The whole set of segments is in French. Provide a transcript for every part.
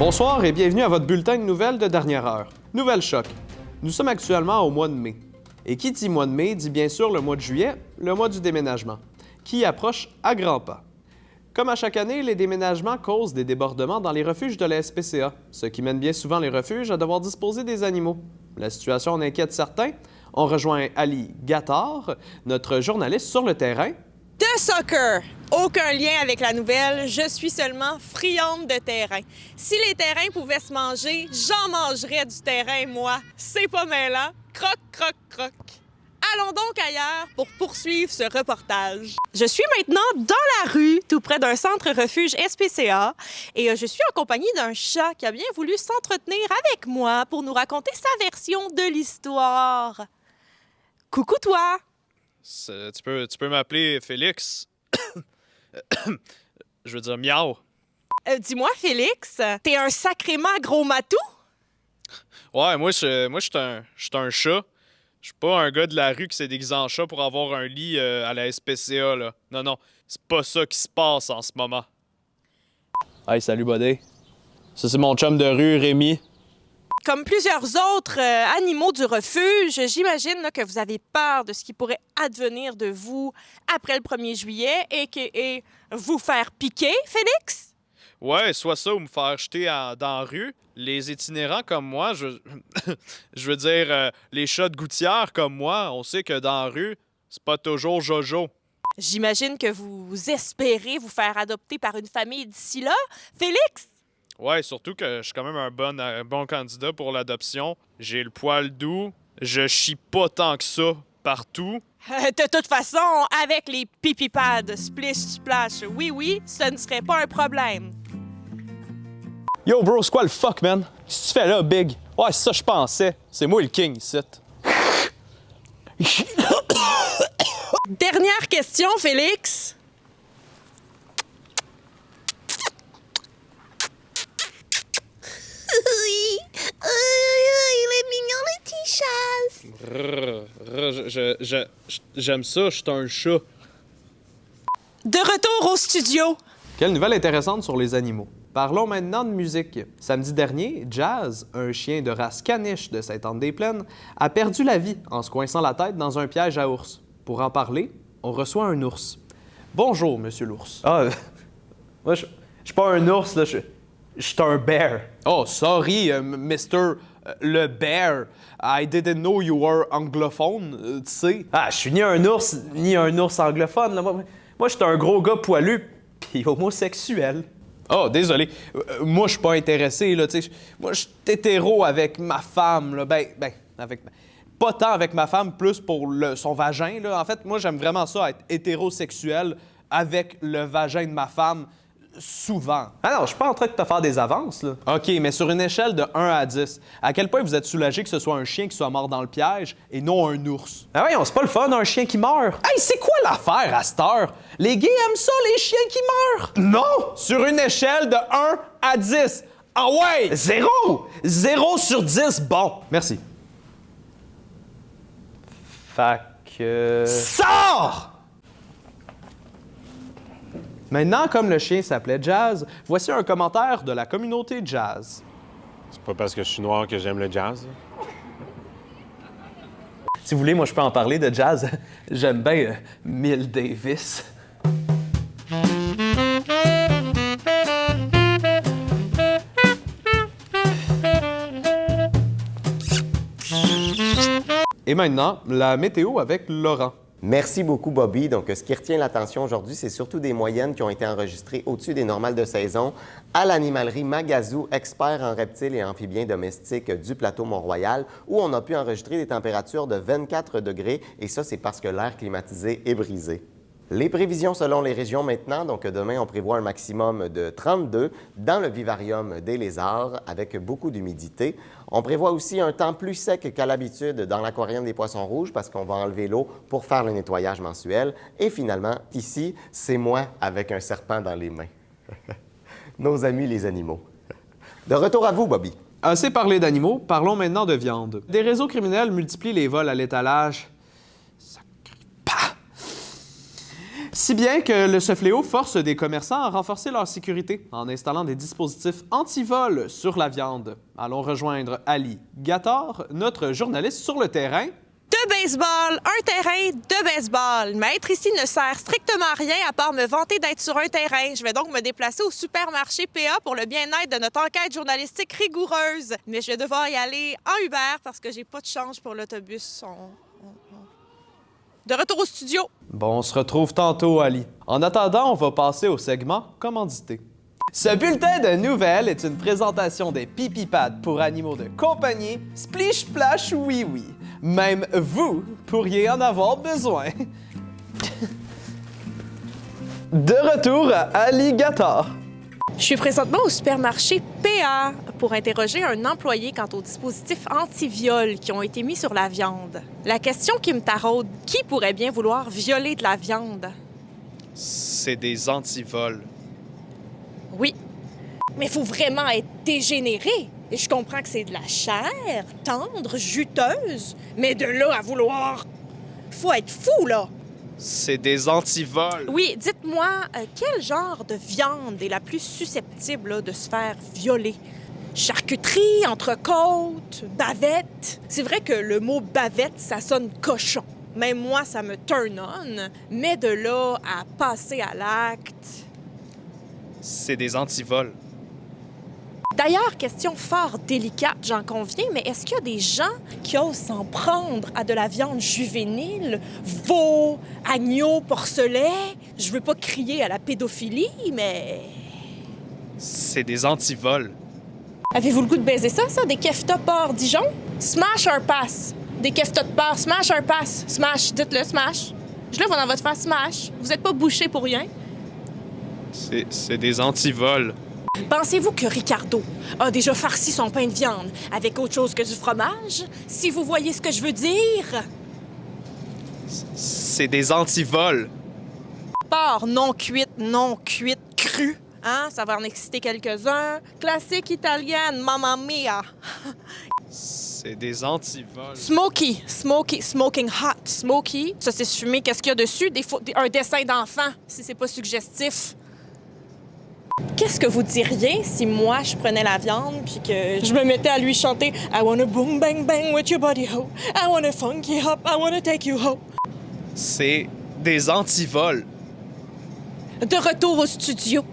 Bonsoir et bienvenue à votre bulletin de nouvelles de dernière heure. Nouvelle choc. Nous sommes actuellement au mois de mai. Et qui dit mois de mai dit bien sûr le mois de juillet, le mois du déménagement, qui approche à grands pas. Comme à chaque année, les déménagements causent des débordements dans les refuges de la SPCA, ce qui mène bien souvent les refuges à devoir disposer des animaux. La situation en inquiète certains. On rejoint Ali Gattard, notre journaliste sur le terrain. De soccer! Aucun lien avec la nouvelle, je suis seulement friande de terrain. Si les terrains pouvaient se manger, j'en mangerais du terrain, moi. C'est pas mêlant. Croc, croc, croc. Allons donc ailleurs pour poursuivre ce reportage. Je suis maintenant dans la rue, tout près d'un centre refuge SPCA, et je suis en compagnie d'un chat qui a bien voulu s'entretenir avec moi pour nous raconter sa version de l'histoire. Coucou toi! Tu peux m'appeler Félix. Je veux dire miaou. Dis-moi, Félix, t'es un sacrément gros matou? Ouais, moi, je suis un chat. Je suis pas un gars de la rue qui s'est déguisé en chat pour avoir un lit à la SPCA, là. Non, c'est pas ça qui se passe en ce moment. Hey, salut, buddy. Ça, c'est mon chum de rue, Rémi. Comme plusieurs autres animaux du refuge, j'imagine là, que vous avez peur de ce qui pourrait advenir de vous après le 1er juillet et vous faire piquer, Félix? Ouais, soit ça ou me faire jeter dans la rue. Les itinérants comme moi, je veux dire, les chats de gouttière comme moi, on sait que dans la rue, c'est pas toujours Jojo. J'imagine que vous espérez vous faire adopter par une famille d'ici là, Félix? Ouais, surtout que je suis quand même un bon candidat pour l'adoption. J'ai le poil doux, je chie pas tant que ça partout. De toute façon, avec les pipi-pads Splish Splash, oui, ce ne serait pas un problème. Yo, bro, c'est quoi le fuck, man? Qu'est-ce que tu fais là, Big? Ouais, c'est ça je pensais. C'est moi le king, ici. Dernière question, Félix. Il est mignon, le petit chat. J'aime ça, je suis un chat. De retour au studio. Quelle nouvelle intéressante sur les animaux. Parlons maintenant de musique. Samedi dernier, Jazz, un chien de race caniche de Sainte-Anne-des-Plaines, a perdu la vie en se coinçant la tête dans un piège à ours. Pour en parler, on reçoit un ours. Bonjour, monsieur l'ours. Ah, moi, je suis pas un ours, là. Je suis un bear. Oh, sorry, Mr. Le Bear. I didn't know you were anglophone, tu sais. Ah, je suis ni un ours, ni un ours anglophone, là. Moi, je suis un gros gars poilu, puis homosexuel. Oh, désolé. Moi, je suis pas intéressé, là, tu sais. Moi, je suis hétéro avec ma femme, là. Pas tant avec ma femme, plus pour son vagin, là. En fait, moi, j'aime vraiment ça, être hétérosexuel avec le vagin de ma femme, souvent. Ah non, je suis pas en train de te faire des avances, là. OK, mais sur une échelle de 1 à 10, à quel point vous êtes soulagé que ce soit un chien qui soit mort dans le piège et non un ours? Ah ouais, c'est pas le fun, un chien qui meurt. Hey, c'est quoi l'affaire à cette heure? Les gays aiment ça, les chiens qui meurent! Non! Sur une échelle de 1 à 10. Ah ouais! 0! 0 sur 10, bon. Merci. Fait que... Sors! Maintenant, comme le chien s'appelait Jazz, voici un commentaire de la communauté Jazz. C'est pas parce que je suis noir que j'aime le jazz. Si vous voulez, moi, je peux en parler de jazz. J'aime bien Miles Davis. Et maintenant, la météo avec Laurent. Merci beaucoup, Bobby. Donc, ce qui retient l'attention aujourd'hui, c'est surtout des moyennes qui ont été enregistrées au-dessus des normales de saison à l'animalerie Magazou, expert en reptiles et amphibiens domestiques du plateau Mont-Royal, où on a pu enregistrer des températures de 24 degrés, et ça, c'est parce que l'air climatisé est brisé. Les prévisions selon les régions maintenant, donc demain, on prévoit un maximum de 32 dans le vivarium des lézards avec beaucoup d'humidité. On prévoit aussi un temps plus sec qu'à l'habitude dans l'aquarium des poissons rouges parce qu'on va enlever l'eau pour faire le nettoyage mensuel. Et finalement, ici, c'est moi avec un serpent dans les mains. Nos amis les animaux. De retour à vous, Bobby. Assez parlé d'animaux, parlons maintenant de viande. Des réseaux criminels multiplient les vols à l'étalage. Si bien que ce fléau force des commerçants à renforcer leur sécurité en installant des dispositifs anti-vol sur la viande. Allons rejoindre Ali Gattard, notre journaliste sur le terrain. De baseball, un terrain de baseball. Le maître ici ne sert strictement à rien à part me vanter d'être sur un terrain. Je vais donc me déplacer au supermarché PA pour le bien-être de notre enquête journalistique rigoureuse. Mais je vais devoir y aller en Uber parce que j'ai pas de change pour l'autobus. De retour au studio. Bon, on se retrouve tantôt, Ali. En attendant, on va passer au segment commandité. Ce bulletin de nouvelles est une présentation des pipi pads pour animaux de compagnie, Splish Splash Oui Oui. Même vous pourriez en avoir besoin. De retour à Ali Gattard. Je suis présentement au supermarché PA pour interroger un employé quant aux dispositifs anti-viol qui ont été mis sur la viande. La question qui me taraude, qui pourrait bien vouloir violer de la viande? C'est des antivols. Oui. Mais il faut vraiment être dégénéré. Et je comprends que c'est de la chair, tendre, juteuse. Mais de là à vouloir... Faut être fou, là! C'est des antivols. Oui, dites-moi, quel genre de viande est la plus susceptible là, de se faire violer? Charcuterie, entrecôte, bavette? C'est vrai que le mot bavette, ça sonne cochon. Même moi, ça me turn on. Mais de là à passer à l'acte... C'est des antivols. D'ailleurs, question fort délicate, j'en conviens, mais est-ce qu'il y a des gens qui osent s'en prendre à de la viande juvénile, veau, agneau, porcelet? Je veux pas crier à la pédophilie, mais... C'est des antivols. Avez-vous le goût de baiser ça, des kefta porc Dijon? Smash or pass? Des kefta de porc, smash or pass? Smash, dites-le, smash. Je le vois dans votre face, smash. Vous êtes pas bouché pour rien. C'est des antivols. Pensez-vous que Ricardo a déjà farci son pain de viande avec autre chose que du fromage? Si vous voyez ce que je veux dire? C'est des antivols. Porc non cuite, crue. Hein? Ça va en exciter quelques-uns. Classique italienne, mamma mia. C'est des antivols. Smoking hot, smoky. Ça, c'est fumé. Qu'est-ce qu'il y a dessus? Un dessin d'enfant, si c'est pas suggestif. Qu'est-ce que vous diriez si moi, je prenais la viande puis que je me mettais à lui chanter « I wanna boom bang bang with your body ho, I wanna funky hop, I wanna take you ho ». C'est des antivols. De retour au studio.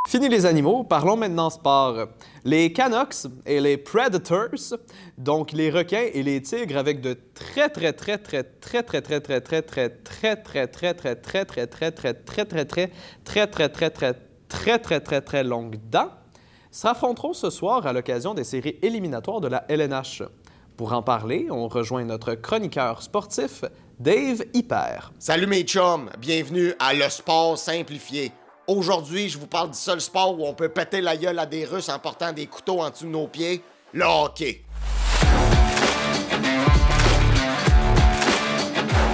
Fini les animaux, parlons maintenant sport. Les Canucks et les Predators, donc les requins et les tigres avec de très longues dents, s'affronteront ce soir à l'occasion des séries éliminatoires de la LNH. Pour en parler, on rejoint notre chroniqueur sportif, Dave Hyper. Salut mes chums, bienvenue à Le Sport Simplifié. Aujourd'hui, je vous parle du seul sport où on peut péter la gueule à des Russes en portant des couteaux en dessous de nos pieds, le hockey.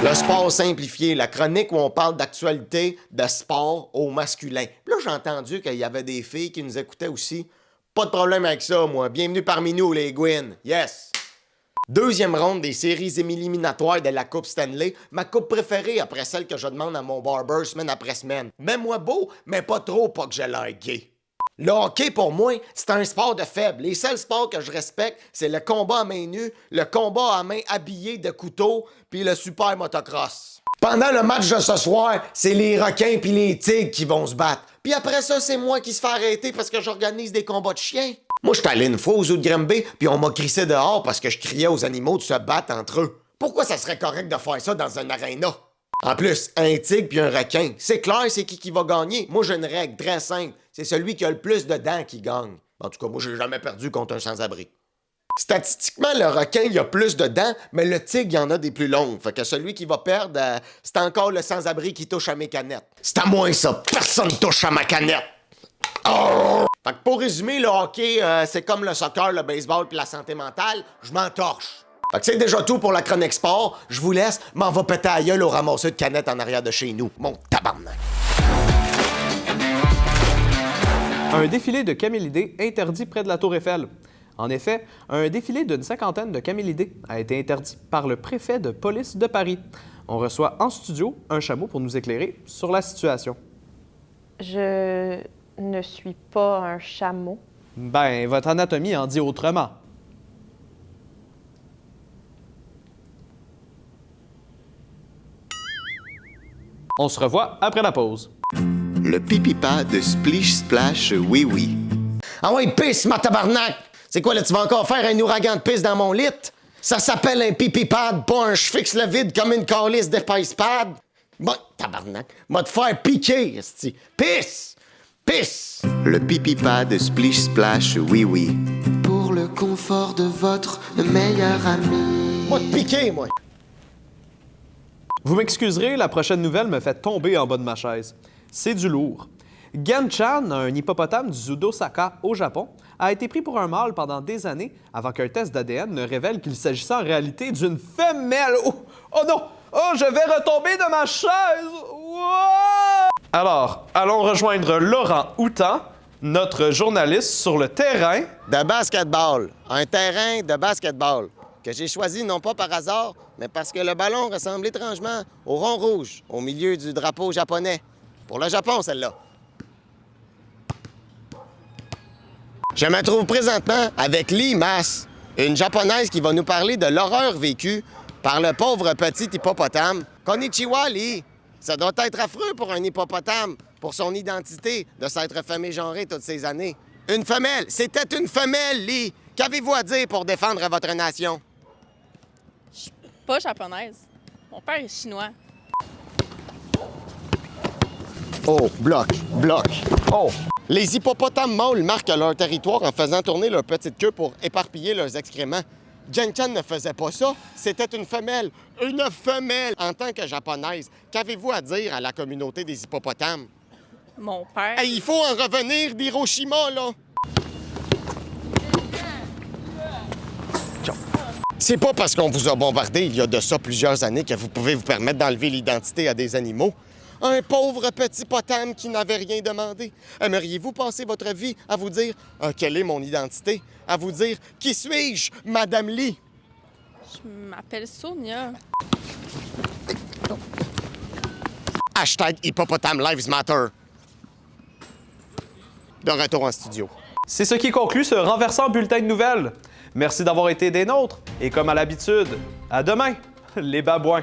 Le Sport Simplifié, la chronique où on parle d'actualité de sport au masculin. Puis là, j'ai entendu qu'il y avait des filles qui nous écoutaient aussi. Pas de problème avec ça, moi. Bienvenue parmi nous, les Gwyn. Yes! Deuxième ronde des séries éliminatoires de la Coupe Stanley, ma coupe préférée après celle que je demande à mon barber semaine après semaine. Mets-moi beau, mais pas trop, pas que j'ai l'air gay. Le hockey, pour moi, c'est un sport de faible. Les seuls sports que je respecte, c'est le combat à main nue, le combat à main habillé de couteau, puis le super motocross. Pendant le match de ce soir, c'est les requins puis les tigres qui vont se battre. Puis après ça, c'est moi qui se fais arrêter parce que j'organise des combats de chiens. Moi, j'étais allé une fois aux Zoo de Granby, puis on m'a crissé dehors parce que je criais aux animaux de se battre entre eux. Pourquoi ça serait correct de faire ça dans un aréna? En plus, un tigre puis un requin, c'est clair c'est qui va gagner. Moi, j'ai une règle très simple. C'est celui qui a le plus de dents qui gagne. En tout cas, moi, j'ai jamais perdu contre un sans-abri. Statistiquement, le requin, il a plus de dents, mais le tigre, il en a des plus longues. Fait que celui qui va perdre, c'est encore le sans-abri qui touche à mes canettes. C'est à moi, ça. Personne touche à ma canette. Oh! Fait que pour résumer, le hockey, c'est comme le soccer, le baseball puis la santé mentale. Je m'entorche. Fait que c'est déjà tout pour la chronique sport. Je vous laisse, m'en va péter à gueule au ramasseur de canettes en arrière de chez nous. Mon tabarnak. Un défilé de camélidés interdit près de la Tour Eiffel. En effet, un défilé d'une cinquantaine de camélidés a été interdit par le préfet de police de Paris. On reçoit en studio un chameau pour nous éclairer sur la situation. Je ne suis pas un chameau. Ben, votre anatomie en dit autrement. On se revoit après la pause. Le pipipa de Splish Splash Oui Oui. Ah ouais, pisse, ma tabarnak! C'est quoi là, tu vas encore faire un ouragan de pisse dans mon lit? Ça s'appelle un pipipad, pas un je fixe le vide comme une calice d'épaisse pad. Bon, tabarnak, va te faire piquer, esti. Pisse! Pisse! Le pipipa de Splish Splash Oui Oui. Pour le confort de votre meilleur ami. Va te piquer, moi! Vous m'excuserez, la prochaine nouvelle me fait tomber en bas de ma chaise. C'est du lourd. Gen-chan, un hippopotame du zoo d'Osaka, au Japon, a été pris pour un mâle pendant des années avant qu'un test d'ADN ne révèle qu'il s'agissait en réalité d'une femelle. Oh non! Oh, je vais retomber de ma chaise! Wow! Alors, allons rejoindre Laurent Houtan, notre journaliste sur le terrain. De basketball. Un terrain de basketball. Que j'ai choisi non pas par hasard, mais parce que le ballon ressemble étrangement au rond rouge au milieu du drapeau japonais. Pour le Japon, celle-là. Je me trouve présentement avec Lee Mass, une japonaise qui va nous parler de l'horreur vécue par le pauvre petit hippopotame. Konnichiwa, Lee. Ça doit être affreux pour un hippopotame, pour son identité, de s'être fait mégenrer toutes ces années. Une femelle! C'était une femelle, Lee! Qu'avez-vous à dire pour défendre votre nation? Pas japonaise. Mon père est chinois. Oh, bloc. Oh! Les hippopotames mâles marquent leur territoire en faisant tourner leur petite queue pour éparpiller leurs excréments. Gen-chan ne faisait pas ça, c'était une femelle. Une femelle! En tant que japonaise, qu'avez-vous à dire à la communauté des hippopotames? Mon père. Hey, il faut en revenir d'Hiroshima, là! C'est pas parce qu'on vous a bombardé il y a de ça plusieurs années que vous pouvez vous permettre d'enlever l'identité à des animaux. Un pauvre petit potame qui n'avait rien demandé. Aimeriez-vous passer votre vie à vous dire quelle est mon identité? À vous dire qui suis-je, Madame Lee? Je m'appelle Sonia. Hashtag Hippopotame Lives Matter. De retour en studio. C'est ce qui conclut ce renversant bulletin de nouvelles. Merci d'avoir été des nôtres et comme à l'habitude, à demain, les babouins.